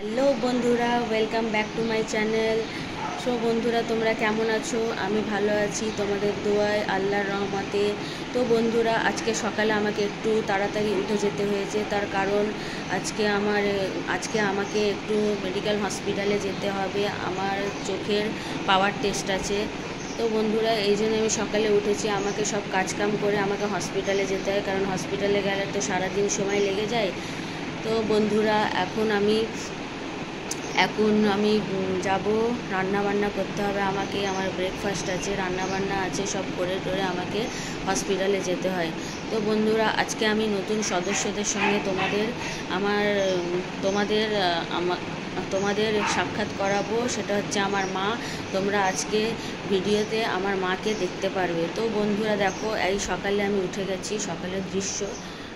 Hello বন্ধুরা, welcome back to my channel. So বন্ধুরা, তোমরা কেমন আছো? আমি ভালো আছি, তোমাদের দোয়ায়, আল্লাহর রহমতে। তো বন্ধুরা, আজকে সকালে আমাকে একটু তাড়াতাড়ি উঠে যেতে হয়েছে। তার কারণ আজকে আমাকে একটু মেডিকেল হসপিটালে যেতে হবে। আমার চোখের পাওয়ার টেস্ট আছে। তো বন্ধুরা, এই জন্য আমি সকালে উঠেছি। আমাকে সব কাজকাম করে আমাকে হসপিটালে যেতে হয়, কারণ হসপিটালে গেলে তো সারাদিন সময় লেগে যায়। তো বন্ধুরা, এখন আমি যাব, রান্না বান্না করতে হবে আমাকে। আমার ব্রেকফাস্ট আছে, রান্না বান্না আছে, সব করে টোরে আমাকে হসপিটালে যেতে হয়। তো বন্ধুরা, আজকে আমি নতুন সদস্যদের সঙ্গে তোমাদের সাক্ষাৎ করাবো। সেটা হচ্ছে আমার মা। তোমরা আজকে ভিডিওতে আমার মাকে দেখতে পারবে। তো বন্ধুরা দেখো, এই সকালে আমি উঠে গেছি। সকালের দৃশ্য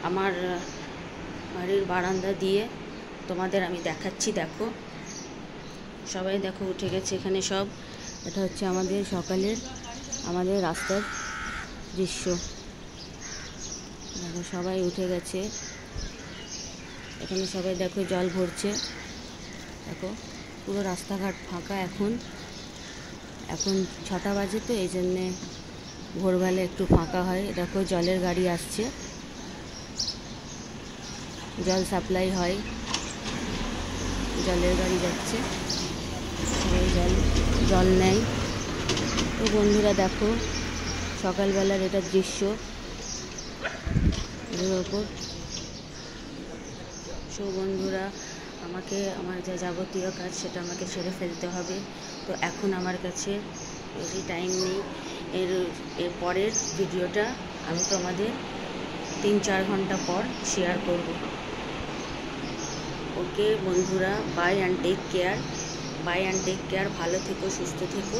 আমার বাড়ির বারান্দা দিয়ে তোমাদের আমি দেখাচ্ছি। দেখো, সবাই দেখো উঠে গেছে এখানে সব। এটা হচ্ছে আমাদের রাস্তার দৃশ্য। দেখো, সবাই উঠে গেছে এখানে। সবাই দেখো জল ভরছে। দেখো, পুরো রাস্তাঘাট ফাঁকা। এখন 6টা বাজে, তো এই জন্যে ভোরবেলা একটু ফাঁকা হয়। দেখো, জলের গাড়ি আসছে, জল সাপ্লাই হয়, জলের গাড়ি যাচ্ছে, সবাই জল নেয়। তো বন্ধুরা দেখো, সকালবেলার এটা দৃশ্য এর ওপর। সো বন্ধুরা, আমার যা যাবতীয় কাজ সেটা আমাকে সেরে ফেলতে হবে। তো এখন আমার কাছে বেশি টাইম নেই। এর পরের ভিডিওটা আমি তোমাদের 3-4 ঘন্টা পর শেয়ার করব। ওকে বন্ধুরা, বাই অ্যান্ড টেক কেয়ার। ভালো থেকো, সুস্থ থেকো।